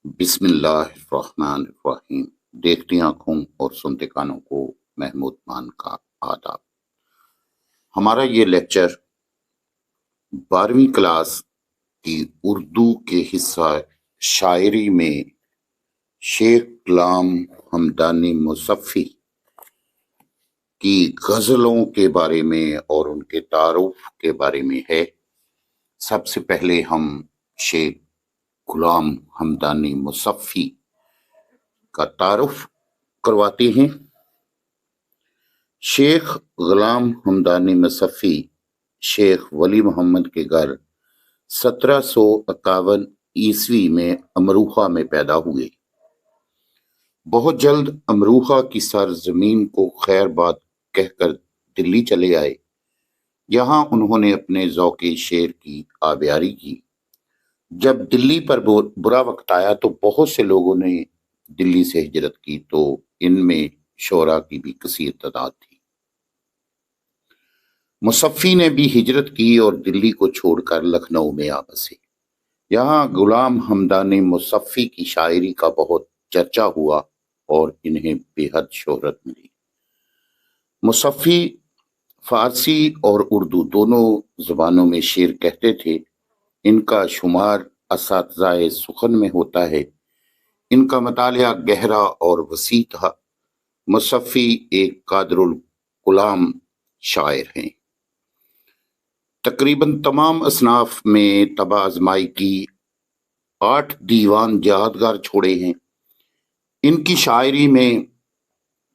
بسم اللہ الرحمن الرحیم۔ دیکھتی آنکھوں اور سنتے کانوں کو محمود مان کا آداب۔ ہمارا یہ لیکچر 12ویں کلاس کی اردو کے حصہ شاعری میں شیخ غلام حمدانی مصفی کی غزلوں کے بارے میں اور ان کے تعارف کے بارے میں ہے۔ سب سے پہلے ہم شیخ غلام حمدانی مصفی کا تعارف کرواتے ہیں۔ شیخ غلام حمدانی مصفی شیخ ولی محمد کے گھر 1751 عیسوی میں امروہہ میں پیدا ہوئے۔ بہت جلد امروہہ کی سرزمین کو خیر باد کہہ کر دلی چلے آئے۔ یہاں انہوں نے اپنے ذوق شعر کی آبیاری کی۔ جب دلی پر برا وقت آیا تو بہت سے لوگوں نے دلی سے ہجرت کی، تو ان میں شعراء کی بھی کثیر تعداد تھی۔ مصفی نے بھی ہجرت کی اور دلی کو چھوڑ کر لکھنؤ میں آ بسے۔ یہاں غلام حمدانی مصفی کی شاعری کا بہت چرچا ہوا اور انہیں بے حد شہرت ملی۔ مصفی فارسی اور اردو دونوں زبانوں میں شعر کہتے تھے۔ ان کا شمار اساتذہ سخن میں ہوتا ہے۔ ان کا مطالعہ گہرا اور وسیع تھا۔ مصفی ایک قادر الکلام شاعر ہیں۔ تقریباً تمام اصناف میں طبع آزمائی کی 8 دیوان یادگار چھوڑے ہیں۔ ان کی شاعری میں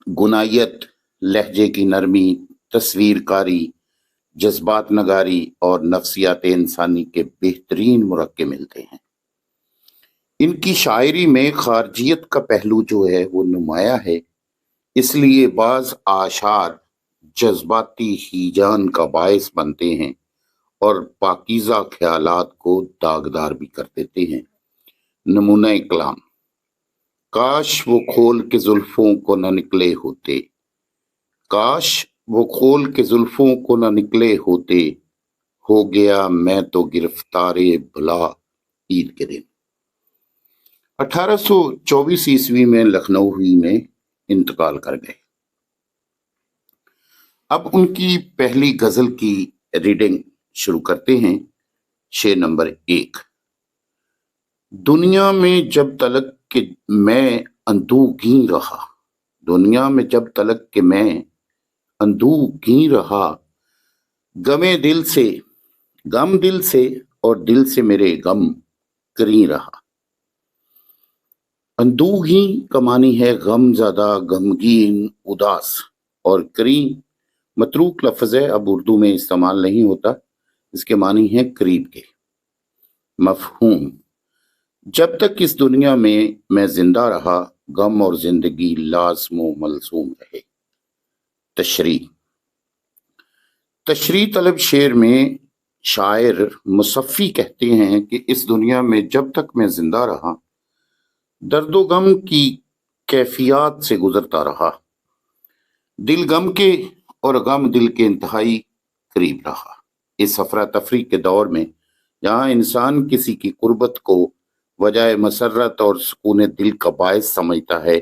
گنائیت، لہجے کی نرمی، تصویر کاری، جذبات نگاری اور نفسیات انسانی کے بہترین مرکب ملتے ہیں۔ ان کی شاعری میں خارجیت کا پہلو جو ہے وہ نمایاں ہے، اس لیے بعض اعشار جذباتی ہیجان کا باعث بنتے ہیں اور پاکیزہ خیالات کو داغدار بھی کر دیتے ہیں۔ نمونہ کلام: کاش وہ کھول کے زلفوں کو نہ نکلے ہوتے، کاش وہ کھول کے زلفوں کو نہ نکلے ہوتے، ہو گیا میں تو گرفتار بلا عید کے دن۔ 1824 عیسوی میں لکھنؤ میں انتقال کر گئے۔ اب ان کی پہلی غزل کی ریڈنگ شروع کرتے ہیں۔ شعر نمبر 1۔ دنیا میں جب تلک کہ میں اندوہگیں رہا، دنیا میں جب تلک کہ میں اندوہگیں رہا، غم دل سے اور دل سے میرے غم کریں رہا۔ اندوہگیں کا معنی ہے غم زدہ، غمگین، اداس، اور کریں متروک لفظ ہے، اب اردو میں استعمال نہیں ہوتا، اس کے معنی ہے قریب کے۔ مفہوم: جب تک اس دنیا میں زندہ رہا، غم اور زندگی لازم و ملزوم رہے۔ تشریح طلب شعر میں شاعر مصفی کہتے ہیں کہ اس دنیا میں جب تک میں زندہ رہا، درد و غم کی کیفیات سے گزرتا رہا۔ دل غم کے اور غم دل کے انتہائی قریب رہا۔ اس افراتفری کے دور میں جہاں انسان کسی کی قربت کو وجہ مسرت اور سکون دل کا باعث سمجھتا ہے،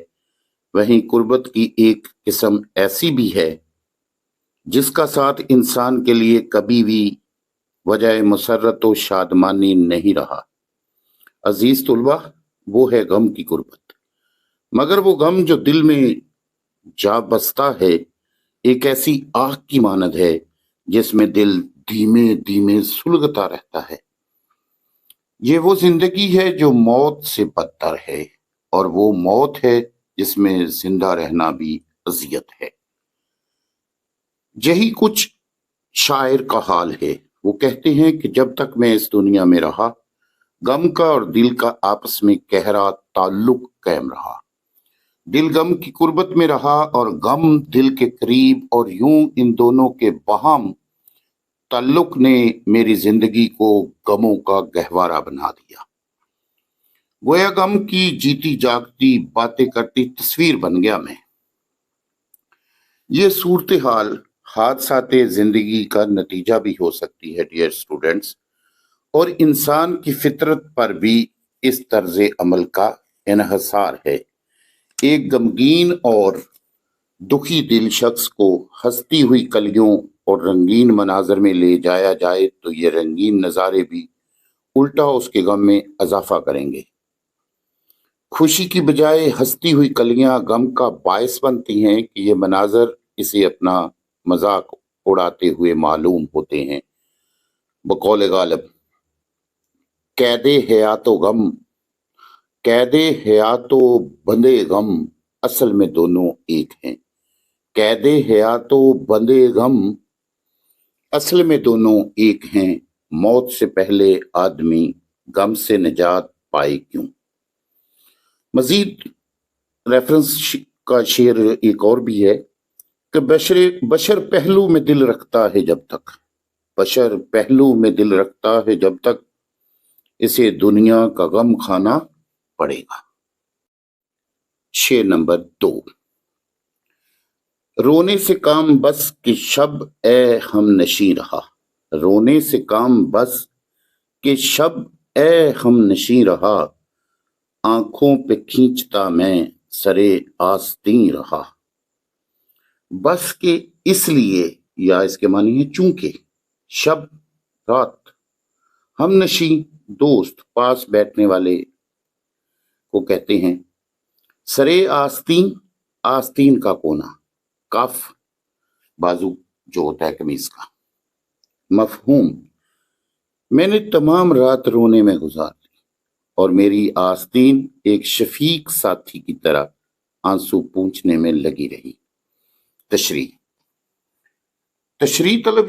وہیں قربت کی ایک قسم ایسی بھی ہے جس کا ساتھ انسان کے لیے کبھی بھی وجہ مسرت و شادمانی نہیں رہا۔ عزیز طلبہ، وہ ہے غم کی قربت، مگر وہ غم جو دل میں جا بستا ہے ایک ایسی آگ کی مانند ہے جس میں دل دھیمے دھیمے سلگتا رہتا ہے۔ یہ وہ زندگی ہے جو موت سے بدتر ہے، اور وہ موت ہے جس میں زندہ رہنا بھی اذیت ہے۔ یہی کچھ شاعر کا حال ہے۔ وہ کہتے ہیں کہ جب تک میں اس دنیا میں رہا، غم کا اور دل کا آپس میں گہرا تعلق قائم رہا۔ دل غم کی قربت میں رہا اور غم دل کے قریب، اور یوں ان دونوں کے باہم تعلق نے میری زندگی کو غموں کا گہوارہ بنا دیا۔ گویا غم کی جیتی جاگتی باتیں کرتی تصویر بن گیا میں۔ یہ صورتحال حادثات زندگی کا نتیجہ بھی ہو سکتی ہے ڈیئر اسٹوڈنٹس، اور انسان کی فطرت پر بھی اس طرز عمل کا انحصار ہے۔ ایک غمگین اور دکھی دل شخص کو ہنستی ہوئی کلیوں اور رنگین مناظر میں لے جایا جائے تو یہ رنگین نظارے بھی الٹا اس کے غم میں اضافہ کریں گے۔ خوشی کی بجائے ہنستی ہوئی کلیاں غم کا باعث بنتی ہیں کہ یہ مناظر اسے اپنا مذاق اڑاتے ہوئے معلوم ہوتے ہیں۔ بقول غالب، قید حیات و غم، قید حیات و بندے غم اصل میں دونوں ایک ہیں۔ قید حیات و بندے غم اصل میں دونوں ایک ہیں، موت سے پہلے آدمی غم سے نجات پائے کیوں۔ مزید ریفرنس کا شعر ایک اور بھی ہے کہ بشر پہلو میں دل رکھتا ہے جب تک، بشر پہلو میں دل رکھتا ہے جب تک، اسے دنیا کا غم کھانا پڑے گا۔ شعر نمبر 2۔ رونے سے کام بس کہ شب اے ہم نشیں رہا، رونے سے کام بس کہ شب اے ہم نشیں رہا، آنکھوں پہ کھینچتا میں سرے آستین رہا۔ بس کہ اس لیے، یا اس کے معنی ہے چونکہ، شب رات، ہم نشیں دوست پاس بیٹھنے والے کو کہتے ہیں، سرے آستین، آستین کا کونا، کف بازو جو ہوتا ہے قمیص کا۔ مفہوم، میں نے تمام رات رونے میں گزار دی اور میری آستین ایک شفیق ساتھی کی طرح آنسو پونچھنے میں لگی رہی۔ تشریح طلب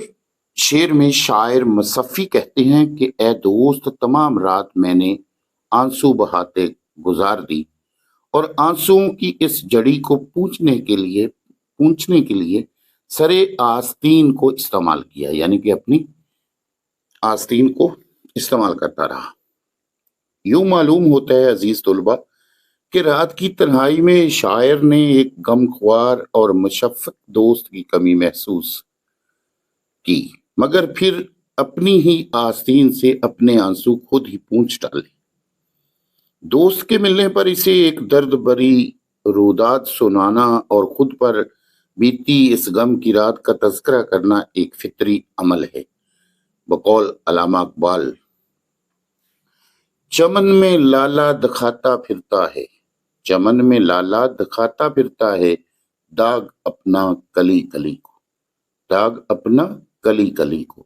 شعر میں شاعر مصفی کہتے ہیں کہ اے دوست، تمام رات میں نے آنسو بہاتے گزار دی اور آنسوؤں کی اس جڑی کو پونچھنے کے لیے سرے آستین کو استعمال کیا، یعنی کہ اپنی آستین کو استعمال کرتا رہا۔ یوں معلوم ہوتا ہے عزیز طلبہ کہ رات کی تنہائی میں شاعر نے ایک غمخوار اور مشفق دوست کی کمی محسوس کی، مگر پھر اپنی ہی آستین سے اپنے آنسو خود ہی پونچھ ڈالے۔ دوست کے ملنے پر اسے ایک درد بری روداد سنانا اور خود پر بیتی اس غم کی رات کا تذکرہ کرنا ایک فطری عمل ہے۔ بقول علامہ اقبال، چمن میں لالا دکھاتا پھرتا ہے، چمن میں لالا دکھاتا پھرتا ہے، داغ اپنا کلی کلی کو، داغ اپنا کلی کلی کو،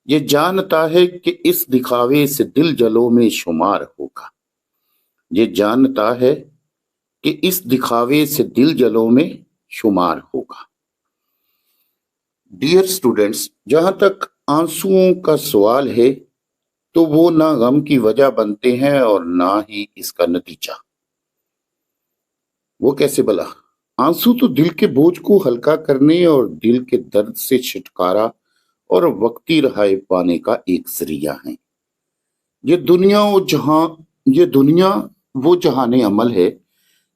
یہ جانتا ہے کہ اس دکھاوے سے دل جلوں میں شمار ہوگا، یہ جانتا ہے کہ اس دکھاوے سے دل جلوں میں شمار ہوگا۔ ڈیئر اسٹوڈنٹس، جہاں تک آنسوؤں کا سوال ہے تو وہ نہ غم کی وجہ بنتے ہیں اور نہ ہی اس کا نتیجہ۔ وہ کیسے بلا؟ آنسو تو دل کے بوجھ کو ہلکا کرنے اور دل کے درد سے چھٹکارا اور وقتی رہائی پانے کا ایک ذریعہ ہیں۔ یہ دنیا وہ جہان عمل ہے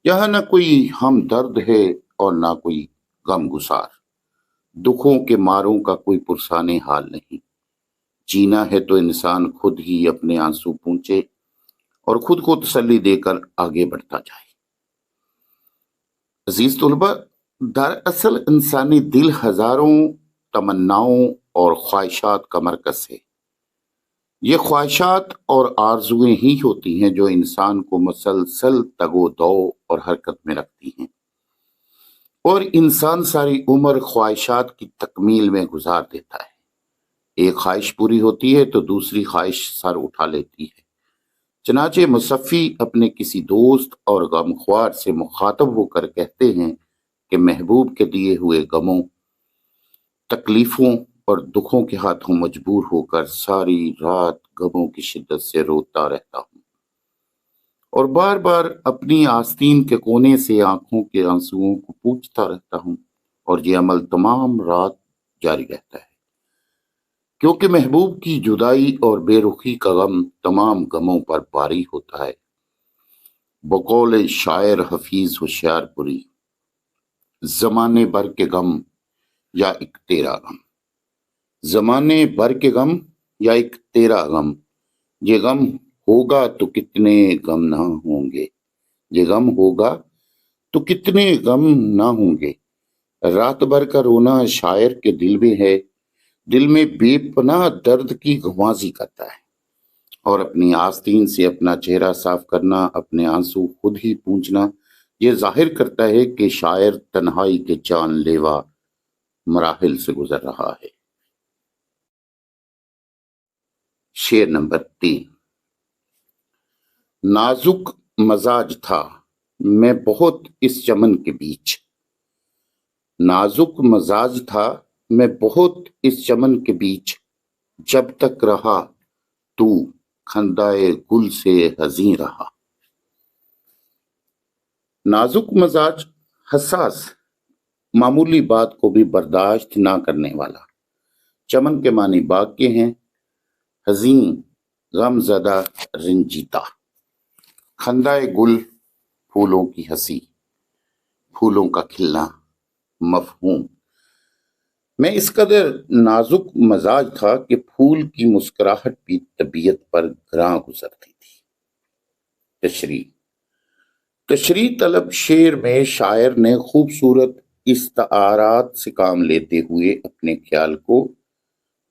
جہاں نہ کوئی ہم درد ہے اور نہ کوئی غم گسار، دکھوں کے ماروں کا کوئی پرسان حال نہیں۔ جینا ہے تو انسان خود ہی اپنے آنسو پونچھے اور خود کو تسلی دے کر آگے بڑھتا جائے۔ عزیز طلبہ، دراصل انسانی دل ہزاروں تمناؤں اور خواہشات کا مرکز ہے۔ یہ خواہشات اور آرزویں ہی ہوتی ہیں جو انسان کو مسلسل تگ و دو اور حرکت میں رکھتی ہیں، اور انسان ساری عمر خواہشات کی تکمیل میں گزار دیتا ہے۔ ایک خواہش پوری ہوتی ہے تو دوسری خواہش سر اٹھا لیتی ہے۔ چنانچہ مصفی اپنے کسی دوست اور غمخوار سے مخاطب ہو کر کہتے ہیں کہ محبوب کے دیے ہوئے غموں، تکلیفوں اور دکھوں کے ہاتھوں مجبور ہو کر ساری رات غموں کی شدت سے روتا رہتا ہوں اور بار بار اپنی آستین کے کونے سے آنکھوں کے آنسوؤں کو پونچھتا رہتا ہوں، اور یہ عمل تمام رات جاری رہتا ہے، کیونکہ محبوب کی جدائی اور بے رخی کا غم تمام غموں پر باری ہوتا ہے۔ بقول شاعر حفیظ ہوشیار پوری، زمانے بھر کے غم یا ایک تیرا غم، زمانے بھر کے غم یا ایک تیرا غم، یہ غم ہوگا تو کتنے غم نہ ہوں گے، یہ غم ہوگا تو کتنے غم نہ ہوں گے۔ رات بھر کا رونا شاعر کے دل میں ہے، دل میں بے پناہ درد کی غمازی کرتا ہے، اور اپنی آستین سے اپنا چہرہ صاف کرنا، اپنے آنسو خود ہی پونچھنا، یہ ظاہر کرتا ہے کہ شاعر تنہائی کے جان لیوا مراحل سے گزر رہا ہے۔ شعر نمبر 3۔ نازک مزاج تھا میں بہت اس چمن کے بیچ، نازک مزاج تھا میں بہت اس چمن کے بیچ، جب تک رہا تو خندائے گل سے حزین رہا۔ نازک مزاج، حساس، معمولی بات کو بھی برداشت نہ کرنے والا۔ چمن کے معنی باغ کے ہیں، حزین، غم زدہ، رنجیدہ۔ خندائے گل، پھولوں کی ہنسی، پھولوں کا کھلنا، مفہوم۔ میں اس قدر نازک مزاج تھا کہ پھول کی مسکراہٹ بھی طبیعت پر گراں گزرتی تھی۔ تشریح طلب شعر میں شاعر نے خوبصورت استعارات سے کام لیتے ہوئے اپنے خیال کو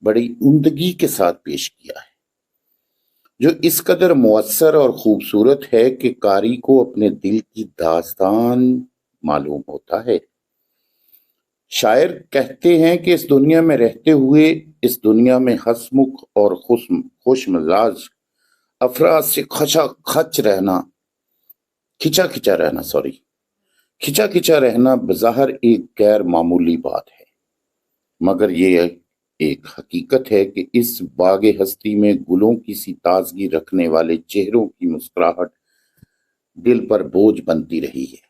بڑی عمدگی کے ساتھ پیش کیا ہے، جو اس قدر مؤثر اور خوبصورت ہے کہ قاری کو اپنے دل کی داستان معلوم ہوتا ہے۔ شاعر کہتے ہیں کہ اس دنیا میں رہتے ہوئے، اس دنیا میں ہنسمکھ اور خوش مزاج افراد سے کھچا کھچا رہنا بظاہر ایک غیر معمولی بات ہے، مگر یہ ایک حقیقت ہے کہ اس باغ ہستی میں گلوں کی سی تازگی رکھنے والے چہروں کی مسکراہٹ دل پر بوجھ بنتی رہی ہے۔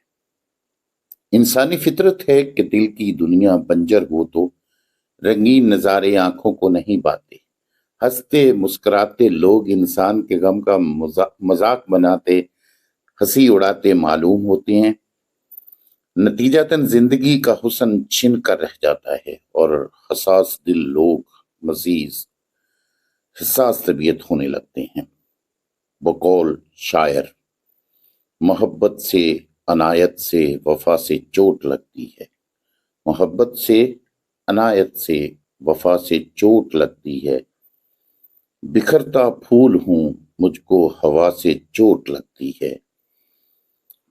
انسانی فطرت ہے کہ دل کی دنیا بنجر ہو تو رنگین نظارے آنکھوں کو نہیں بھاتے۔ ہنستے مسکراتے لوگ انسان کے غم کا مذاق بناتے، ہنسی اڑاتے معلوم ہوتے ہیں۔ نتیجتاً زندگی کا حسن چھن کر رہ جاتا ہے، اور حساس دل لوگ مزید حساس طبیعت ہونے لگتے ہیں۔ بقول شاعر، محبت سے، عنایت سے، وفا سے چوٹ لگتی ہے، محبت سے، عنایت سے، وفا سے چوٹ لگتی ہے، بکھرتا پھول ہوں مجھ کو ہوا سے چوٹ لگتی ہے۔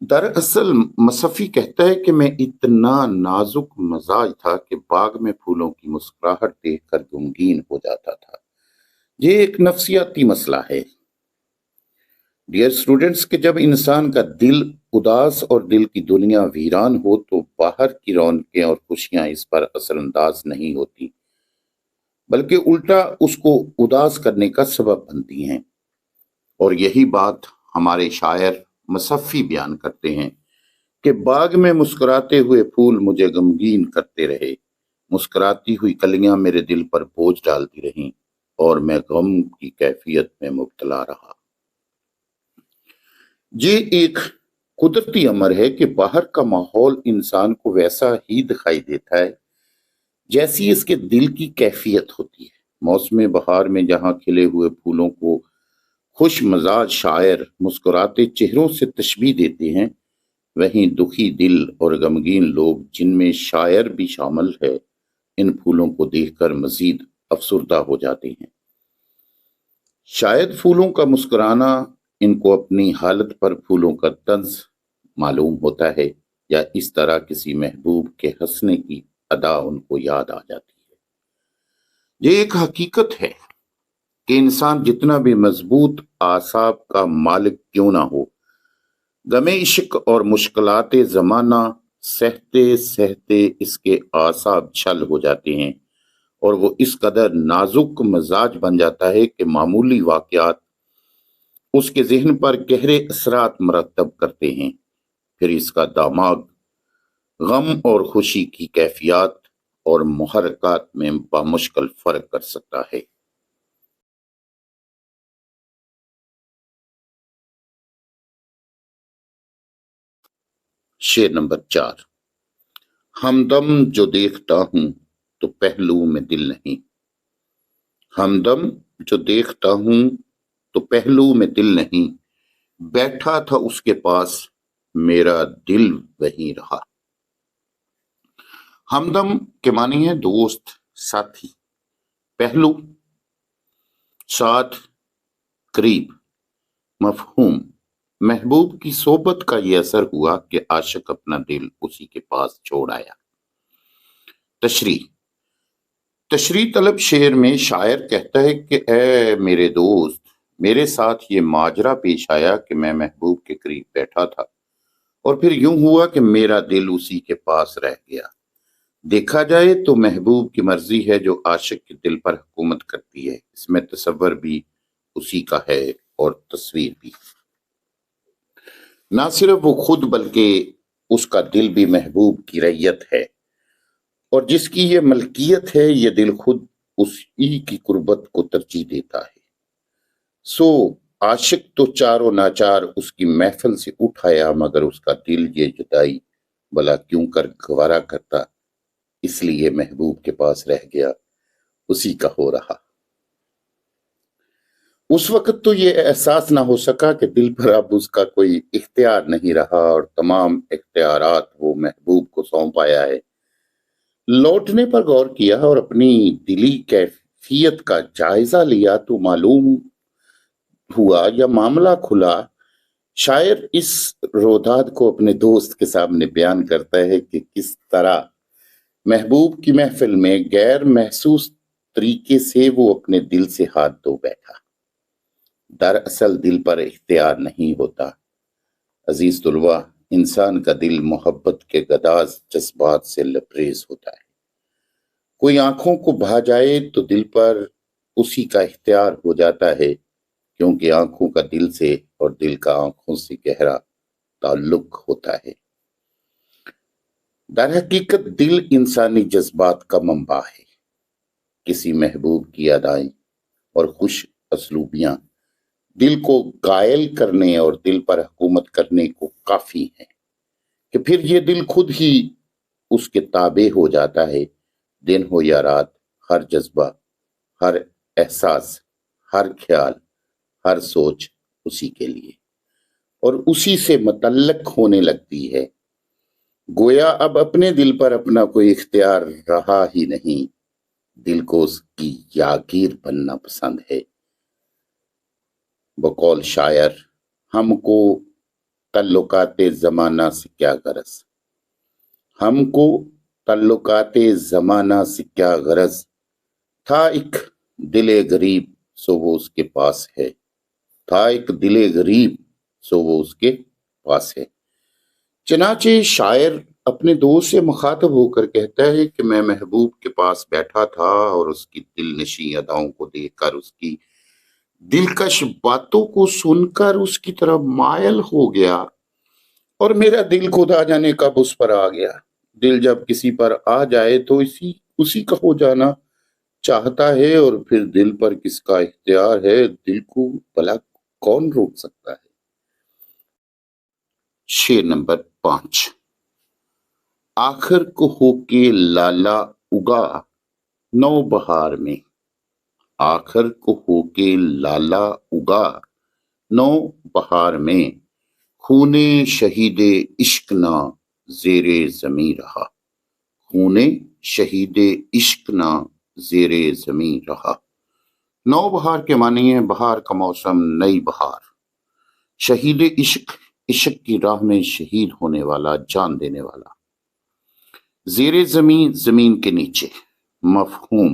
دراصل مصفی کہتا ہے کہ میں اتنا نازک مزاج تھا کہ باغ میں پھولوں کی مسکراہٹ دیکھ کر غمگین ہو جاتا تھا۔ یہ ایک نفسیاتی مسئلہ ہے ڈیئر اسٹوڈنٹس، کہ جب انسان کا دل اداس اور دل کی دنیا ویران ہو تو باہر کی رونقیں اور خوشیاں اس پر اثر انداز نہیں ہوتی، بلکہ الٹا اس کو اداس کرنے کا سبب بنتی ہیں۔ اور یہی بات ہمارے شاعر مصفی بیان کرتے ہیں کہ باغ میں مسکراتے ہوئے پھول مجھے غمگین کرتے رہے، مسکراتی ہوئی کلیاں میرے دل پر بوجھ ڈالتی رہیں، اور میں غم کی کیفیت میں مبتلا رہا۔ یہ ایک قدرتی امر ہے کہ باہر کا ماحول انسان کو ویسا ہی دکھائی دیتا ہے جیسی اس کے دل کی کیفیت ہوتی ہے۔ موسم بہار میں جہاں کھلے ہوئے پھولوں کو خوش مزاج شاعر مسکراتے چہروں سے تشبیہ دیتے ہیں، وہیں دکھی دل اور غمگین لوگ، جن میں شاعر بھی شامل ہے، ان پھولوں کو دیکھ کر مزید افسردہ ہو جاتے ہیں۔ شاید پھولوں کا مسکرانا ان کو اپنی حالت پر پھولوں کا طنز معلوم ہوتا ہے، یا اس طرح کسی محبوب کے ہنسنے کی ادا ان کو یاد آ جاتی ہے۔ یہ ایک حقیقت ہے کہ انسان جتنا بھی مضبوط اعصاب کا مالک کیوں نہ ہو، غم عشق اور مشکلات زمانہ سہتے سہتے اس کے اعصاب چھل ہو جاتے ہیں، اور وہ اس قدر نازک مزاج بن جاتا ہے کہ معمولی واقعات اس کے ذہن پر گہرے اثرات مرتب کرتے ہیں۔ پھر اس کا دماغ غم اور خوشی کی کیفیات اور محرکات میں بامشکل فرق کر سکتا ہے۔ شعر نمبر 4۔ ہمدم جو دیکھتا ہوں تو پہلو میں دل نہیں، ہمدم جو دیکھتا ہوں تو پہلو میں دل نہیں، بیٹھا تھا اس کے پاس، میرا دل وہیں رہا۔ ہمدم کے معنی ہے دوست، ساتھی۔ پہلو، ساتھ، قریب۔ مفہوم، محبوب کی صحبت کا یہ اثر ہوا کہ عاشق اپنا دل اسی کے پاس چھوڑ آیا۔ تشریح طلب شعر میں شاعر کہتا ہے کہ اے میرے دوست، میرے ساتھ یہ ماجرا پیش آیا کہ میں محبوب کے قریب بیٹھا تھا اور پھر یوں ہوا کہ میرا دل اسی کے پاس رہ گیا۔ دیکھا جائے تو محبوب کی مرضی ہے جو عاشق کے دل پر حکومت کرتی ہے، اس میں تصور بھی اسی کا ہے اور تصویر بھی۔ نہ صرف وہ خود بلکہ اس کا دل بھی محبوب کی رعیت ہے، اور جس کی یہ ملکیت ہے یہ دل خود اسی کی قربت کو ترجیح دیتا ہے۔ سو عاشق تو چار و ناچار اس کی محفل سے اٹھ آیا، مگر اس کا دل یہ جدائی بلا کیوں کر گوارا کرتا، اس لیے محبوب کے پاس رہ گیا، اسی کا ہو رہا۔ اس وقت تو یہ احساس نہ ہو سکا کہ دل پر اب اس کا کوئی اختیار نہیں رہا اور تمام اختیارات وہ محبوب کو سونپ آیا ہے۔ لوٹنے پر غور کیا اور اپنی دلی کیفیت کا جائزہ لیا تو معلوم ہوا یا معاملہ کھلا۔ شاعر اس روداد کو اپنے دوست کے سامنے بیان کرتا ہے کہ کس طرح محبوب کی محفل میں غیر محسوس طریقے سے وہ اپنے دل سے ہاتھ دھو بیٹھا۔ دراصل دل پر اختیار نہیں ہوتا۔ عزیز طلباء، انسان کا دل محبت کے گداز جذبات سے لبریز ہوتا ہے۔ کوئی آنکھوں کو بھا جائے تو دل پر اسی کا اختیار ہو جاتا ہے، کیونکہ آنکھوں کا دل سے اور دل کا آنکھوں سے گہرا تعلق ہوتا ہے۔ در حقیقت دل انسانی جذبات کا منبع ہے۔ کسی محبوب کی ادائیں اور خوش اسلوبیاں دل کو قائل کرنے اور دل پر حکومت کرنے کو کافی ہیں کہ پھر یہ دل خود ہی اس کے تابع ہو جاتا ہے۔ دن ہو یا رات، ہر جذبہ، ہر احساس، ہر خیال، ہر سوچ اسی کے لیے اور اسی سے متعلق ہونے لگتی ہے۔ گویا اب اپنے دل پر اپنا کوئی اختیار رہا ہی نہیں، دل کو اس کی جاگیر بننا پسند ہے۔ بقول شاعر، ہم کو تعلقات زمانہ سے کیا غرض، ہم کو تعلقات زمانہ سے کیا غرض، تھا ایک دل غریب سو وہ اس کے پاس ہے، تھا ایک دل غریب سو وہ اس کے پاس ہے۔ چنانچہ شاعر اپنے دوست سے مخاطب ہو کر کہتا ہے کہ میں محبوب کے پاس بیٹھا تھا اور اس کی دل نشیں اداؤں کو دیکھ کر، اس کی دلکش باتوں کو سن کر اس کی طرف مائل ہو گیا، اور میرا دل خدا جانے کب اس پر آ گیا۔ دل جب کسی پر آ جائے تو اسی کا ہو جانا چاہتا ہے، اور پھر دل پر کس کا اختیار ہے، دل کو بھلا کون روک سکتا ہے۔ شعر نمبر 5۔ آخر کو ہو کے لالا اگا نو بہار میں، آخر کو ہو کے لالا اگا نو بہار میں، خون شہید عشق نہ زیر زمیں رہا، خون شہید عشق نہ زیر زمیں رہا۔ نو بہار کے معنی ہے بہار کا موسم، نئی بہار۔ شہید عشق، عشق کی راہ میں شہید ہونے والا، جان دینے والا۔ زیر زمین، زمین کے نیچے۔ مفہوم،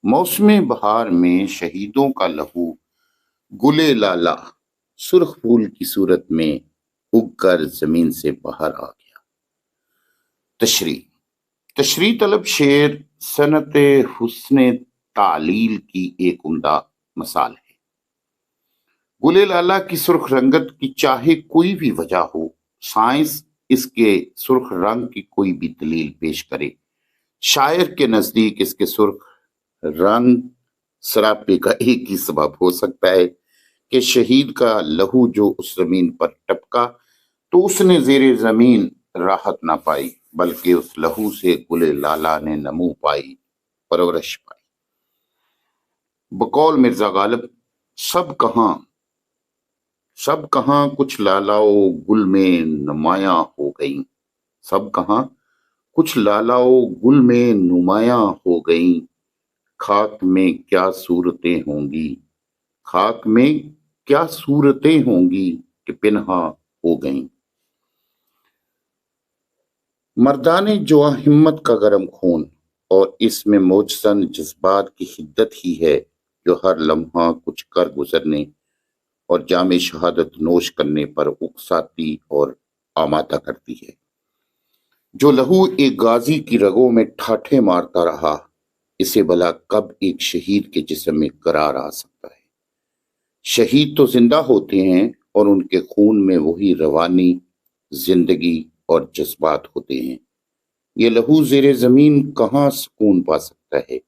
موسم بہار میں شہیدوں کا لہو گل لالا سرخ پھول کی صورت میں اگ کر زمین سے باہر آ گیا۔ تشریح طلب شعر صنعت حسن تعلیل کی ایک عمدہ مثال ہے۔ گل لالا کی سرخ رنگت کی چاہے کوئی بھی وجہ ہو، سائنس اس کے سرخ رنگ کی کوئی بھی دلیل پیش کرے، شاعر کے نزدیک اس کے سرخ رنگ سراپے کا ایک ہی سبب ہو سکتا ہے کہ شہید کا لہو جو اس زمین پر ٹپکا تو اس نے زیر زمین راحت نہ پائی، بلکہ اس لہو سے گل لالا نے نمو پائی، پرورش پائی۔ بقول مرزا غالب، سب کہاں کچھ لالاؤ گل میں نمایاں ہو گئیں، سب کہاں کچھ لالاؤ گل میں نمایاں ہو گئیں، خاک میں کیا صورتیں ہوں گی، خاک میں کیا صورتیں ہوں گی کہ پنہاں ہو گئیں۔ مردان جو ہمت کا گرم خون، اور اس میں موجزن جذبات کی حدت ہی ہے جو ہر لمحہ کچھ کر گزرنے اور جام شہادت نوش کرنے پر اکساتی اور آمادہ کرتی ہے۔ جو لہو ایک غازی کی رگوں میں ٹھاٹھے مارتا رہا، اسے بھلا کب ایک شہید کے جسم میں قرار آ سکتا ہے؟ شہید تو زندہ ہوتے ہیں اور ان کے خون میں وہی روانی زندگی اور جذبات ہوتے ہیں۔ یہ لہو زیر زمین کہاں سکون پا سکتا ہے؟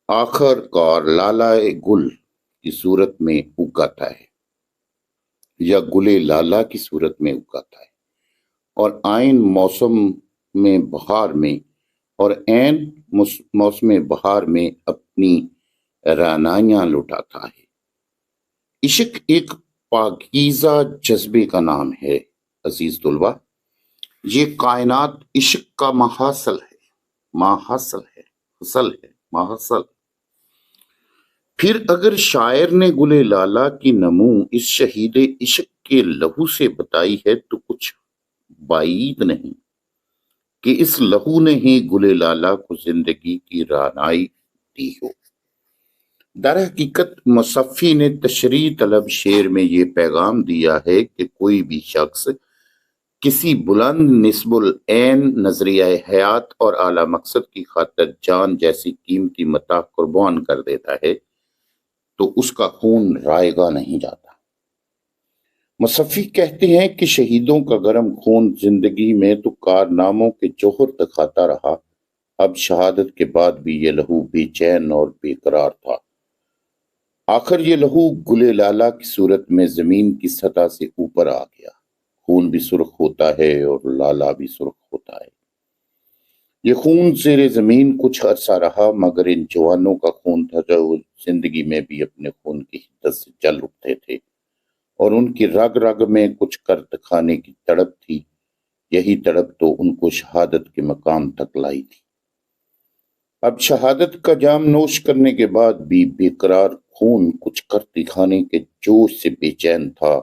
آخر کار لالائے گل کی صورت میں اگاتا ہے یا گلے لالا کی صورت میں اگاتا ہے، اور عین موسم بہار میں اپنی رعنائیاں لٹاتا ہے۔ عشق ایک پاکیزہ جذبے کا نام ہے عزیز طلبہ، یہ کائنات عشق کا محاصل ہے۔ پھر اگر شاعر نے گلے لالا کی نمو اس شہید عشق کے لہو سے بتائی ہے تو کچھ بعید نہیں کہ اس لہو نے ہی گلے لالا کو زندگی کی رعنائی دی ہو۔ در حقیقت مصفی نے تشریح طلب شعر میں یہ پیغام دیا ہے کہ کوئی بھی شخص کسی بلند نسب العین نظریہ حیات اور اعلیٰ مقصد کی خاطر جان جیسی قیمتی متاع قربان کر دیتا ہے تو اس کا خون رائگاں نہیں جاتا۔ مصفی کہتے ہیں کہ شہیدوں کا گرم خون زندگی میں تو کارناموں کے جوہر دکھاتا رہا، اب شہادت کے بعد بھی یہ لہو بے چین اور بے قرار تھا۔ آخر یہ لہو گلے لالا کی صورت میں زمین کی سطح سے اوپر آ گیا۔ خون بھی سرخ ہوتا ہے اور لالا بھی سرخ ہوتا ہے۔ یہ خون زیر زمین کچھ عرصہ رہا، مگر ان جوانوں کا خون تھا جو زندگی میں بھی اپنے خون کی حدت سے جل اٹھتے تھے، اور ان کی رگ رگ میں کچھ کر دکھانے کی تڑپ تھی۔ یہی تڑپ تو ان کو شہادت کے مقام تک لائی تھی۔ اب شہادت کا جام نوش کرنے کے بعد بھی بے قرار خون کچھ کر دکھانے کے جوش سے بے چین تھا،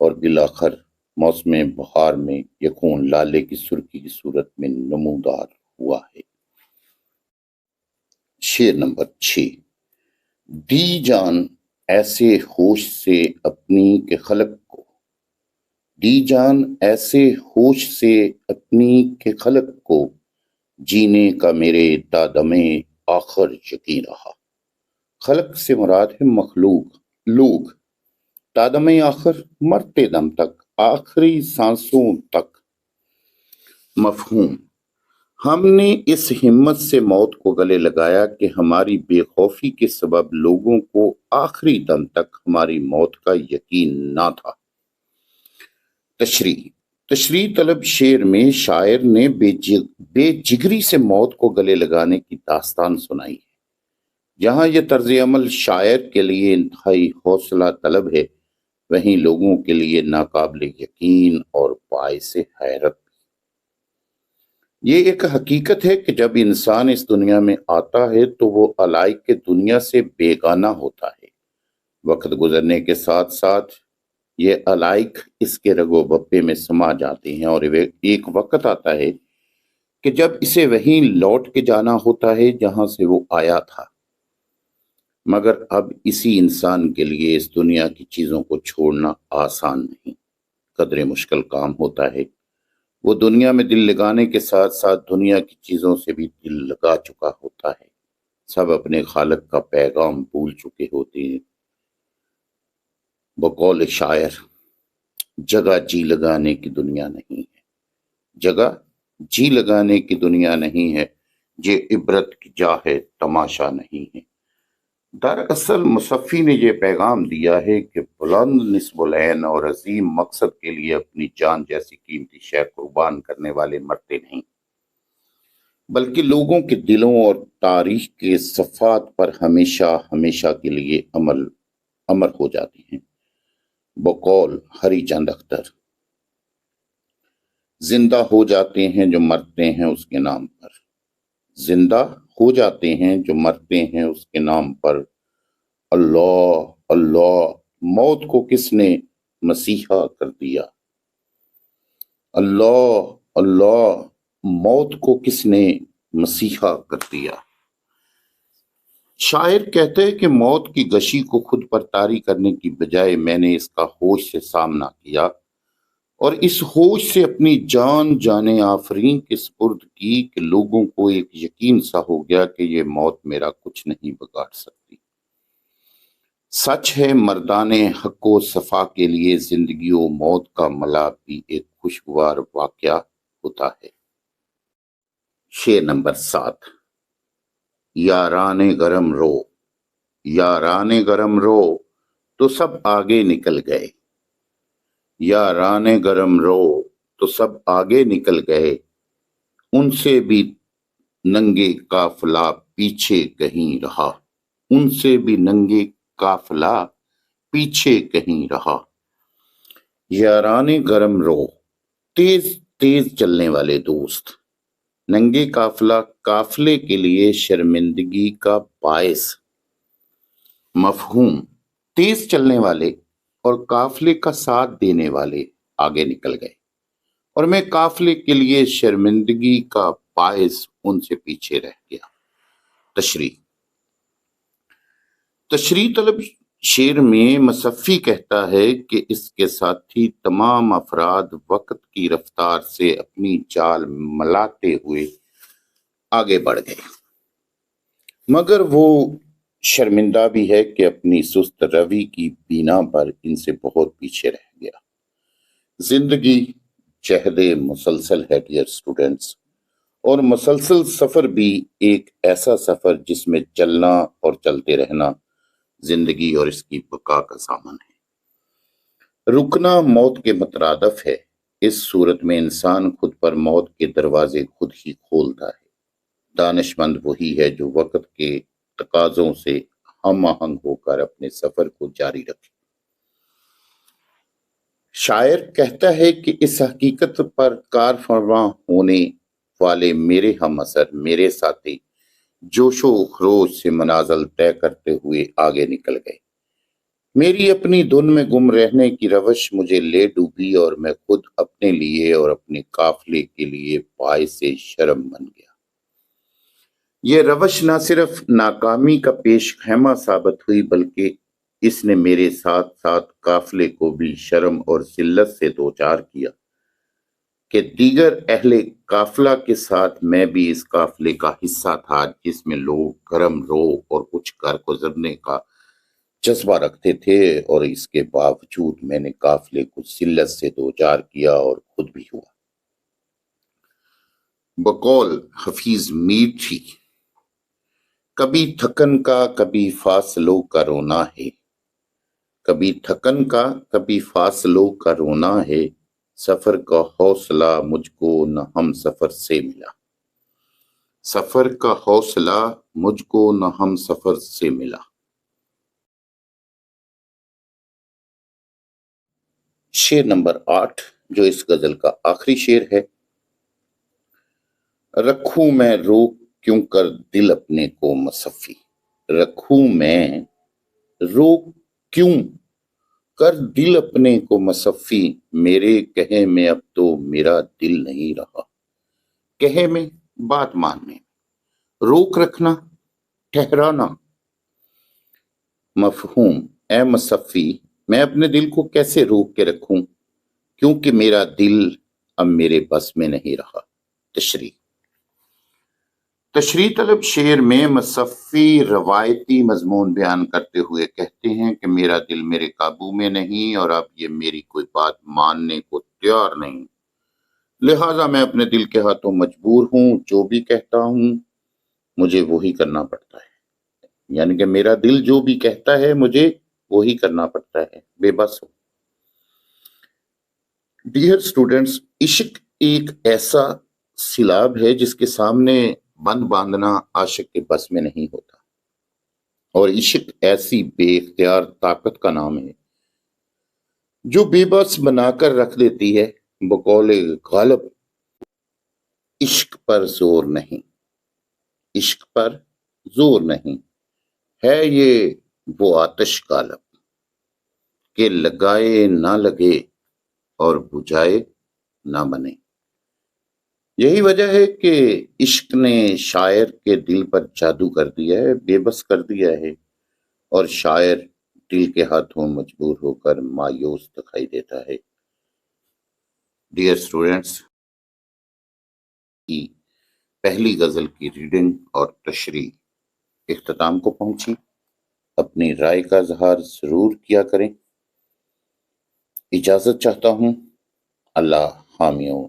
اور بالآخر موسم بہار میں یہ خون لالے کی سرخی کی صورت میں نمودار ہوا ہے۔ شعر نمبر 6۔ دی جان ایسے ہوش سے اپنی کہ خلق کو، دی جان ایسے ہوش سے اپنی کہ خلق کو، جینے کا میرے دادم آخر یقین رہا۔ خلق سے مراد ہے مخلوق، لوگ۔ دادم آخر مرتے دم تک، آخری سانسوں تک۔ مفہوم: ہم نے اس ہمت سے موت کو گلے لگایا کہ ہماری بے خوفی کے سبب لوگوں کو آخری دم تک ہماری موت کا یقین نہ تھا۔ تشریح طلب شعر میں شاعر نے بے جگری سے موت کو گلے لگانے کی داستان سنائی ہے۔ جہاں یہ طرز عمل شاعر کے لیے انتہائی حوصلہ طلب ہے، وہیں لوگوں کے لیے ناقابل یقین اور باعث حیرت بھی۔ یہ ایک حقیقت ہے کہ جب انسان اس دنیا میں آتا ہے تو وہ علائق کے دنیا سے بیگانہ ہوتا ہے۔ وقت گزرنے کے ساتھ ساتھ یہ علائق اس کے رگ و بپے میں سما جاتے ہیں، اور ایک وقت آتا ہے کہ جب اسے وہیں لوٹ کے جانا ہوتا ہے جہاں سے وہ آیا تھا۔ مگر اب اسی انسان کے لیے اس دنیا کی چیزوں کو چھوڑنا آسان نہیں، قدرے مشکل کام ہوتا ہے۔ وہ دنیا میں دل لگانے کے ساتھ ساتھ دنیا کی چیزوں سے بھی دل لگا چکا ہوتا ہے۔ سب اپنے خالق کا پیغام بھول چکے ہوتے ہیں۔ بقول شاعر، جگہ جی لگانے کی دنیا نہیں ہے، جگہ جی لگانے کی دنیا نہیں ہے، یہ عبرت کی جا ہے، تماشا نہیں ہے۔ دراصل مصفی نے یہ پیغام دیا ہے کہ بلند نسب العین اور عظیم مقصد کے لیے اپنی جان جیسی قیمتی شے قربان کرنے والے مرتے نہیں، بلکہ لوگوں کے دلوں اور تاریخ کے صفحات پر ہمیشہ ہمیشہ کے لیے عمل امر ہو جاتی ہیں۔ بقول ہری چند اختر، زندہ ہو جاتے ہیں جو مرتے ہیں اس کے نام پر، زندہ ہو جاتے ہیں جو مرتے ہیں اس کے نام پر۔ اللہ اللہ، موت کو کس نے مسیحا کر دیا؟ اللہ اللہ، موت کو کس نے مسیحا کر دیا؟ شاعر کہتے ہیں کہ موت کی غشی کو خود پر طاری کرنے کی بجائے میں نے اس کا ہوش سے سامنا کیا اور اس ہوش سے اپنی جان جانے آفرین کے سپرد کی کہ لوگوں کو ایک یقین سا ہو گیا کہ یہ موت میرا کچھ نہیں بگاڑ سکتی۔ سچ ہے مردان حق و صفا کے لیے زندگی و موت کا ملاپ بھی ایک خوشگوار واقعہ ہوتا ہے۔ شعر نمبر 7۔ یاران گرم رو، یاران گرم رو تو سب آگے نکل گئے، یاران گرم رو تو سب آگے نکل گئے، ان سے بھی ننگے قافلہ پیچھے کہیں رہا، ان سے بھی ننگے قافلہ پیچھے کہیں رہا۔ یاران گرم رو، تیز تیز چلنے والے دوست، ننگے قافلہ، قافلے کے لیے شرمندگی کا باعث۔ مفہوم، تیز چلنے والے اور قافلے کا ساتھ دینے والے آگے نکل گئے اور میں قافلے کے لیے شرمندگی کا باعث ان سے پیچھے رہ گیا۔ تشریح طلب شعر میں مصفی کہتا ہے کہ اس کے ساتھی تمام افراد وقت کی رفتار سے اپنی چال ملاتے ہوئے آگے بڑھ گئے، مگر وہ شرمندہ بھی ہے کہ اپنی سست روی کی بنا پر ان سے بہت پیچھے رہ گیا۔ زندگی جہد مسلسل ہے ڈیئر اسٹوڈنٹس، اور مسلسل سفر بھی ایک ایسا سفر جس میں چلنا اور چلتے رہنا زندگی اور اس کی بقا کا سامان ہے۔ رکنا موت کے مترادف ہے، اس صورت میں انسان خود پر موت کے دروازے خود ہی کھولتا ہے۔ دانشمند وہی ہے جو وقت کے تقاضوں سے ہم آہنگ ہو کر اپنے سفر کو جاری رکھے۔ شاعر کہتا ہے کہ اس حقیقت پر کار فرما ہونے والے میرے ہم اثر، میرے ساتھی جوش و خروش سے منازل طے کرتے ہوئے آگے نکل گئے۔ میری اپنی دھن میں گم رہنے کی روش مجھے لے ڈوبی اور میں خود اپنے لیے اور اپنے قافلے کے لیے باعث شرم بن گیا۔ یہ روش نہ صرف ناکامی کا پیش خیمہ ثابت ہوئی بلکہ اس نے میرے ساتھ ساتھ قافلے کو بھی شرم اور ذلت سے دوچار کیا کہ دیگر اہل قافلہ کے ساتھ میں بھی اس قافلے کا حصہ تھا جس میں لوگ گرم رو اور کچھ کر گزرنے کا جذبہ رکھتے تھے، اور اس کے باوجود میں نے قافلے کو ذلت سے دوچار کیا اور خود بھی ہوا۔ بقول حفیظ میر تھی، کبھی تھکن کا کبھی فاصلوں کا رونا ہے، کبھی تھکن کا کبھی فاصلوں کا رونا ہے، سفر کا حوصلہ مجھ کو نہ ہم سفر سے ملا، سفر کا حوصلہ مجھ کو نہ ہم سفر سے ملا۔ شعر نمبر 8 جو اس غزل کا آخری شعر ہے۔ رکھوں میں روک کیوں کر دل اپنے کو مصفی، رکھوں میں روک کیوں کر دل اپنے کو مصفی، میرے کہے میں اب تو میرا دل نہیں رہا۔ کہے میں بات ماننے، روک رکھنا، ٹھہرانا۔ مفہوم، اے مصفی میں اپنے دل کو کیسے روک کے رکھوں کیونکہ میرا دل اب میرے بس میں نہیں رہا۔ تشریح طلب شعر میں مصفی روایتی مضمون بیان کرتے ہوئے کہتے ہیں کہ میرا دل میرے قابو میں نہیں اور اب یہ میری کوئی بات ماننے کو تیار نہیں، لہٰذا میں اپنے دل کے ہاتھوں مجبور ہوں، جو بھی کہتا ہوں مجھے وہی کرنا پڑتا ہے، یعنی کہ میرا دل جو بھی کہتا ہے مجھے وہی کرنا پڑتا ہے، بے بس ہو۔ ڈیئر اسٹوڈنٹس، عشق ایک ایسا سیلاب ہے جس کے سامنے بند باندھنا عاشق کے بس میں نہیں ہوتا۔ اور عشق ایسی بے اختیار طاقت کا نام ہے جو بے بس بنا کر رکھ دیتی ہے۔ بقول غالب، عشق پر زور نہیں، عشق پر زور نہیں، ہے یہ وہ آتش غالب کہ لگائے نہ لگے اور بجھائے نہ بنے۔ یہی وجہ ہے کہ عشق نے شاعر کے دل پر جادو کر دیا ہے، بے بس کر دیا ہے، اور شاعر دل کے ہاتھوں مجبور ہو کر مایوس دکھائی دیتا ہے۔ ڈیئر اسٹوڈینٹس، کی پہلی غزل کی ریڈنگ اور تشریح اختتام کو پہنچی۔ اپنی رائے کا اظہار ضرور کیا کریں۔ اجازت چاہتا ہوں۔ اللہ حامی و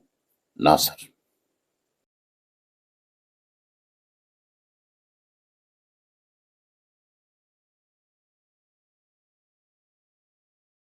ناصر۔